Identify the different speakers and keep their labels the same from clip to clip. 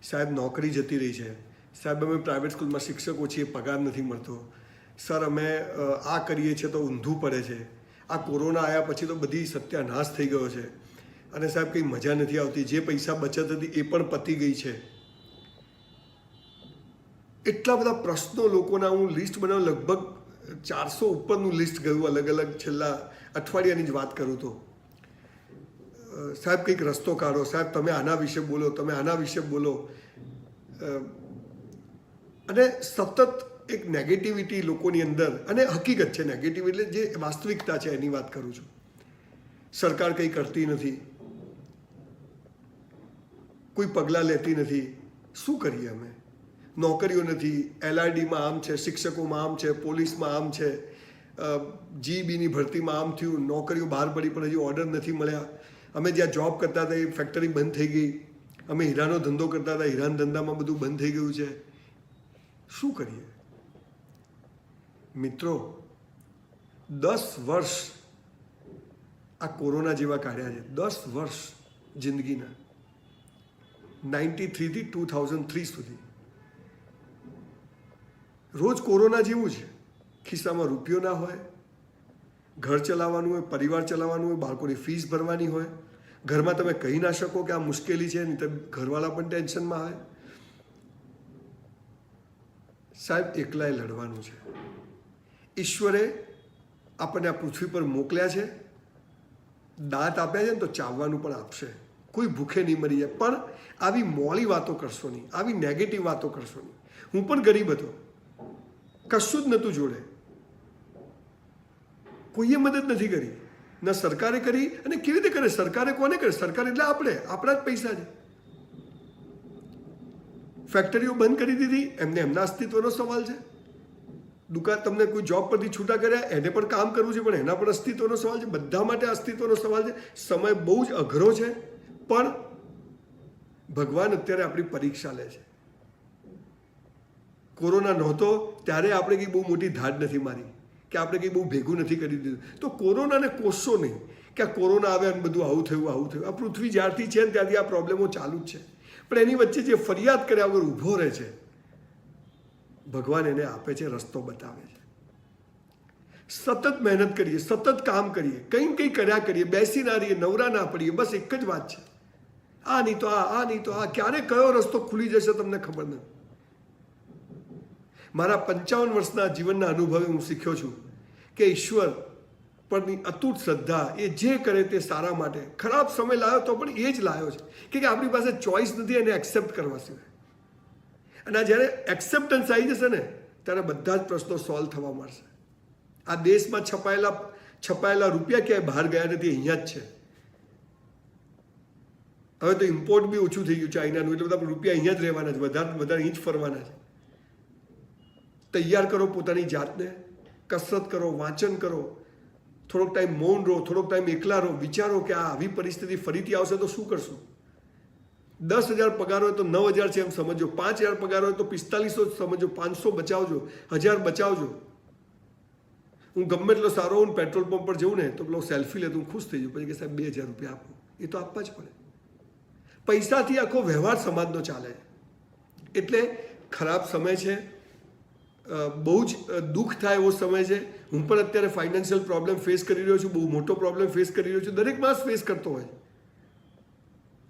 Speaker 1: સાહેબ નોકરી જતી રહી છે, સાહેબ અમે પ્રાઇવેટ સ્કૂલમાં શિક્ષકો છીએ, પગાર નથી મળતો, સર અમે આ કરીએ છીએ તો ઊંધું પડે છે, આ કોરોના આવ્યા પછી તો બધી સત્યાનાશ થઈ ગયો છે, અને સાહેબ કંઈ મજા નથી આવતી, જે પૈસા બચત હતી એ પણ પતી ગઈ છે. એટલા બધા પ્રશ્નો લોકોના હું લિસ્ટ બનાવું, લગભગ 400 ઉપરનું લિસ્ટ ગયું અલગ અલગ છેલ્લા અઠવાડિયાની જ વાત કરું તો. સાહેબ કંઈક રસ્તો કાઢો, સાહેબ તમે આના વિશે બોલો, તમે આના વિશે બોલો. અને સતત એક નેગેટિવિટી લોકોની અંદર, અને હકીકત છે નેગેટિવિટી એટલે જે વાસ્તવિકતા છે એની વાત કરું છું. સરકાર કંઈ કરતી નથી, કોઈ પગલાં લેતી નથી. શું કરીએ અમે? નોકરીઓ નથી, LRDમાં આમ છે, શિક્ષકોમાં આમ છે, પોલીસમાં આમ છે, GEBની ભરતીમાં આમ થયું, નોકરીઓ બહાર પડી પણ હજી ઓર્ડર નથી મળ્યા. અમે જ્યાં જોબ કરતા હતા એ ફેક્ટરી બંધ થઈ ગઈ, અમે હીરાનો ધંધો કરતા હતા, હીરાના ધંધામાં બધું બંધ થઈ ગયું છે. શું કરીએ મિત્રો? 10 વર્ષ આ કોરોના જેવા કાઢ્યા છે, 10 વર્ષ જિંદગીના, 93 થી 2003 સુધી. રોજ કોરોના જેવું છે. ખિસ્સામાં રૂપિયો ના હોય, ઘર ચલાવવાનું હોય, પરિવાર ચલાવવાનું હોય, બાળકોની ફીસ ભરવાની હોય, ઘરમાં તમે કહી ના શકો કે આ મુશ્કેલી છે, નહીં તો ઘરવાળા પણ ટેન્શનમાં આવે. સાહેબ એકલાએ લડવાનું છે. ઈશ્વરે આપણને આ પૃથ્વી પર મોકલ્યા છે, દાંત આપ્યા છે ને તો ચાવવાનું પણ આપશે. કોઈ ભૂખે નહીં મરી જાય. પણ આવી મોળી વાતો કરશો નહીં, આવી નેગેટિવ વાતો કરશો નહીં. હું પણ ગરીબ હતો, કશું જ નહોતું જોડે, કોઈએ મદદ નથી કરી, ન સરકારે કરી. અને કેવી રીતે કરે? સરકારે કોને કરે? સરકાર એટલે આપણે, આપણા જ પૈસા છે. ફેક્ટરીઓ બંધ કરી દીધી, એમને એમના અસ્તિત્વનો સવાલ છે. દુકાન, તમને કોઈ જોબ પરથી છૂટા કર્યા, એને પણ કામ કરવું છે, પણ એના પણ અસ્તિત્વનો સવાલ છે. બધા માટે અસ્તિત્વનો સવાલ છે. સમય બહુ જ અઘરો છે, પણ ભગવાન અત્યારે આપણી પરીક્ષા લે છે. કોરોના નહોતો ત્યારે આપણે કંઈ બહુ મોટી ધાડ નથી મારી, કે આપણે કંઈ બહુ ભેગું નથી કરી દીધું. તો કોરોનાને કોસશો નહીં કે આ કોરોના આવે અને બધું આવું થયું, આવું થયું. આ પૃથ્વી જ્યારથી છે ને ત્યારથી આ પ્રોબ્લેમો ચાલુ જ છે. પણ એની વચ્ચે જે ફરિયાદ કર્યા વગર ઊભો રહે છે, ભગવાન એને આપે છે, રસ્તો બતાવે છે. સતત મહેનત કરીએ, સતત કામ કરીએ, કંઈ કંઈ કર્યા કરીએ, બેસી ના રહીએ, નવરા ના પડીએ. બસ એક જ વાત છે, આ નહીં તો આ નહીં તો આ. ક્યારે કયો રસ્તો ખુલી જશે તમને ખબર નથી. મારા 55 વર્ષના જીવનના અનુભવે હું શીખ્યો છું કે ઈશ્વર પરની અતૂટ શ્રદ્ધા, એ જે કરે તે સારા માટે. ખરાબ સમય લાવ્યો તો પણ એ જ લાવ્યો છે, કે આપણી પાસે ચોઈસ નથી એને એક્સેપ્ટ કરવા સિવાય. અને આ જ્યારે એક્સેપ્ટન્સ આવી જશે ને, ત્યારે બધા જ પ્રશ્નો સોલ્વ થવા મળશે. આ દેશમાં છપાયેલા રૂપિયા ક્યાંય બહાર ગયા નથી, અહીંયા જ છે. હવે તો ઇમ્પોર્ટ બી ઓછું થઈ ગયું ચાઇનાનું, એટલે બધા રૂપિયા અહીંયા જ રહેવાના છે, વધારે અહીં જ ફરવાના છે. તૈયાર કરો પોતાની જાતને, કસરત કરો, વાંચન કરો, થોડોક ટાઈમ મૌન રહો, થોડોક ટાઈમ એકલા રહો, વિચારો કે આ આવી પરિસ્થિતિ ફરીથી આવશે તો શું કરશું. 10,000 પગાર હોય તો 9,000 છે એમ સમજો, 5,000 પગાર હોય તો 4500 સમજો, 500 બચાવજો, 1000 બચાવજો. હું ગમે એટલો સારો હું પેટ્રોલ પંપ પર જઉં ને તો પેલો સેલ્ફી લે તો હું ખુશ થઈ જાઉં. પછી કે સાહેબ 2,000 રૂપિયા આપો, એ તો આપવા જ પડે. પૈસાથી આખો વ્યવહાર સમાજનો ચાલે. એટલે ખરાબ સમય છે, બહુ જ દુઃખ થાય એવો સમય છે. હું પણ અત્યારે ફાઇનાન્શિયલ પ્રોબ્લેમ ફેસ કરી રહ્યો છું, બહુ મોટો પ્રોબ્લેમ ફેસ કરી રહ્યો છું. દરેક માણસ ફેસ કરતો હોય.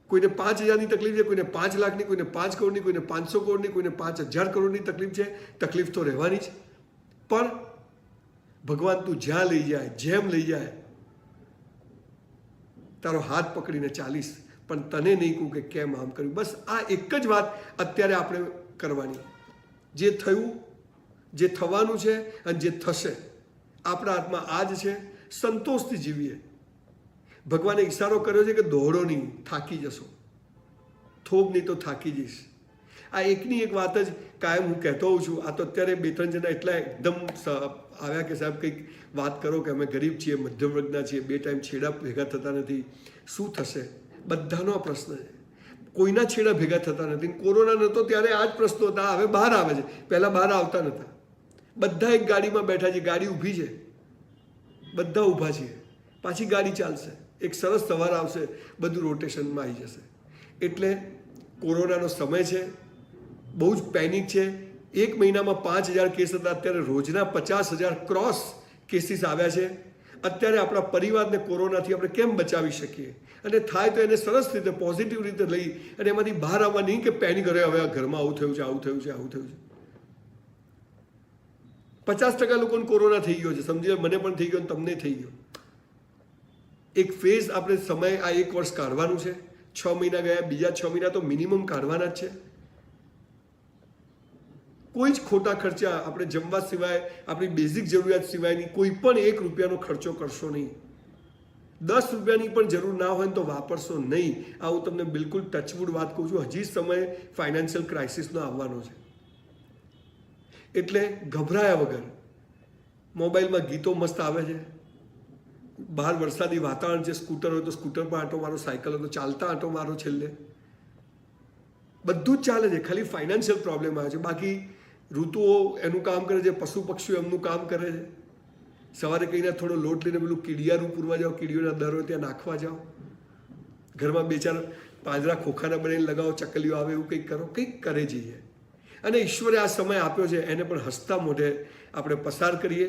Speaker 1: કોઈને 5,000ની તકલીફ છે, કોઈને 5 લાખની, કોઈને 5 કરોડની, કોઈને 500 કરોડની, કોઈને 5,000 કરોડની તકલીફ છે. તકલીફ તો રહેવાની જ. પણ ભગવાન તું જ્યાં લઈ જાય, જેમ લઈ જાય, તારો હાથ પકડીને ચાલીશ, પણ તને નહીં કહું કે કેમ આમ કર્યું. બસ આ એક જ વાત અત્યારે આપણે કરવાની. જે થયું, જે થવાનું છે અને જે થશે, આપણા હાથમાં આ જ છે. સંતોષથી જીવીએ. ભગવાને ઈશારો કર્યો છે કે દોડો નહીં, થાકી જશો. થોભ નહીં તો થાકી જઈશ. આ એકની એક વાત જ કાયમ હું કહેતો હોઉં છું. આ તો અત્યારે 2-3 જણા એટલા એકદમ આવ્યા કે સાહેબ કંઈક વાત કરો, કે અમે ગરીબ છીએ, મધ્યમ વર્ગના છીએ, 2 ટાઈમ છેડા ભેગા થતા નથી, શું થશે? બધાનો આ પ્રશ્ન છે. કોઈના છેડા ભેગા થતા નથી. કોરોના નહોતો ત્યારે આ જ પ્રશ્નો હતા. હવે બહાર આવે છે, પહેલાં બહાર આવતા નહોતા. બધા એક ગાડીમાં બેઠા છે, ગાડી ઊભી છે, બધા ઊભા છીએ, પાછી ગાડી ચાલશે. એક સરસ સવાર આવશે, બધું રોટેશનમાં આવી જશે. એટલે કોરોનાનો સમય છે, બહુ જ પેનિક છે. 1 મહિનામાં 5,000 કેસ હતા, અત્યારે રોજના 50,000 ક્રોસ કેસીસ આવ્યા છે. અત્યારે આપણા પરિવારને કોરોનાથી આપણે કેમ બચાવી શકીએ, અને થાય તો એને સરસ રીતે પોઝિટિવ રીતે લઈ અને એમાંથી બહાર આવવા નહીં કે પેનિક કરે હવે આ ઘરમાં આવું થયું છે, આવું થયું છે, આવું થયું છે. 50% લોકોને કોરોના થઈ ગયો છે, સમજી લો, મને પણ થઈ ગયો, તમને થઈ ગયો. એક ફેઝ આપણે સમય આ 1 વર્ષ કાઢવાનું છે. 6 મહિના ગયા, બીજા 6 મહિના તો મિનિમમ કાઢવાના જ છે. કોઈ જ ખોટા ખર્ચા આપણે જમવા સિવાય, આપણી બેઝિક જરૂરિયાત સિવાયની કોઈ પણ 1 રૂપિયાનો ખર્ચો કરશો નહીં. 10 રૂપિયાની પણ જરૂર ના હોય તો વાપરશો નહીં. આ હું તમને બિલકુલ ટચવુડ વાત કહું છું. હજી સમય ફાઇનાન્શિયલ ક્રાઇસિસનો આવવાનો છે. એટલે ગભરાયા વગર, મોબાઈલમાં ગીતો મસ્ત આવે છે, બહાર વરસાદી વાતાવરણ છે, સ્કૂટર હોય તો સ્કૂટર પર આંટો મારો, સાયકલ હોય તો ચાલતા આંટો મારો. છેલ્લે બધું જ ચાલે છે, ખાલી ફાઇનાન્શિયલ પ્રોબ્લેમ આવે છે. બાકી ઋતુઓ એનું કામ કરે છે, પશુ પક્ષીઓ એમનું કામ કરે છે. સવારે કહીને થોડો લોટ લઈને પેલું કીડિયારું પૂરવા જાઓ, કીડીઓના દર હોય ત્યાં નાખવા જાઓ. ઘરમાં 2-4 પાંજરા ખોખાના બનાવીને લગાવો, ચકલીઓ આવે એવું કંઈક કરો, કંઈક કરે જઈએ. અને ઈશ્વરે આ સમય આપ્યો છે, એને પણ હસતા મોઢે આપણે પસાર કરીએ.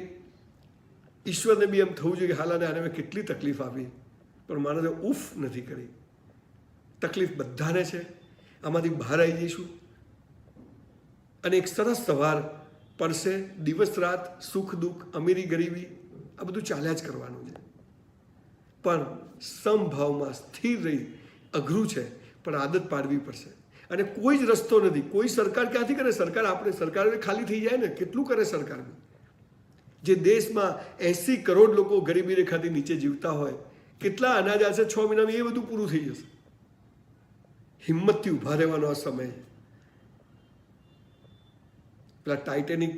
Speaker 1: ઈશ્વરને બી એમ થવું જોઈએ કે હાલાને આને મેં કેટલી તકલીફ આપી, પણ માણસે ઉફ નથી કરી. તકલીફ બધાને છે, આમાંથી બહાર આવી જઈશું અને એક સરસ સવાર પડશે. દિવસ રાત, સુખ દુઃખ, અમીરી ગરીબી, આ બધું ચાલ્યા જ કરવાનું છે. પણ સમભાવમાં સ્થિર રહી અઘરું છે, પણ આદત પાડવી પડશે. અને કોઈ જ રસ્તો નથી. કોઈ સરકાર ક્યાંથી કરે? સરકાર ખાલી થઈ જાય ને, કેટલું કરે સરકાર? જે દેશમાં 80 કરોડ લોકો ગરીબી રેખાથી નીચે જીવતા હોય, કેટલા અનાજ આવશે 6 મહિનામાં, એ બધું પૂરું થઈ જશે. હિંમતથી ઊભા રહેવાનો આ સમય. પેલા ટાઇટેનિક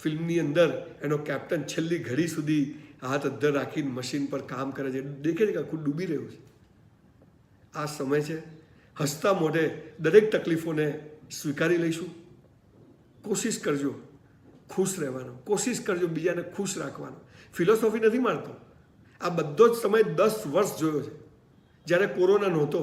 Speaker 1: ફિલ્મની અંદર એનો કેપ્ટન છેલ્લી ઘડી સુધી હાથ અદ્ધર રાખીને મશીન પર કામ કરે છે, દેખે છે કે આખું ડૂબી રહ્યું છે. આ સમય છે, હસતા મોઢે દરેક તકલીફોને સ્વીકારી લઈશું. કોશિશ કરજો ખુશ રહેવાનો, કોશિશ કરજો બીજાને ખુશ રાખવાનો. ફિલોસોફી નથી માનતો. આ બધો જ સમય 10 વર્ષ જોયો છે. જ્યારે કોરોના નહોતો,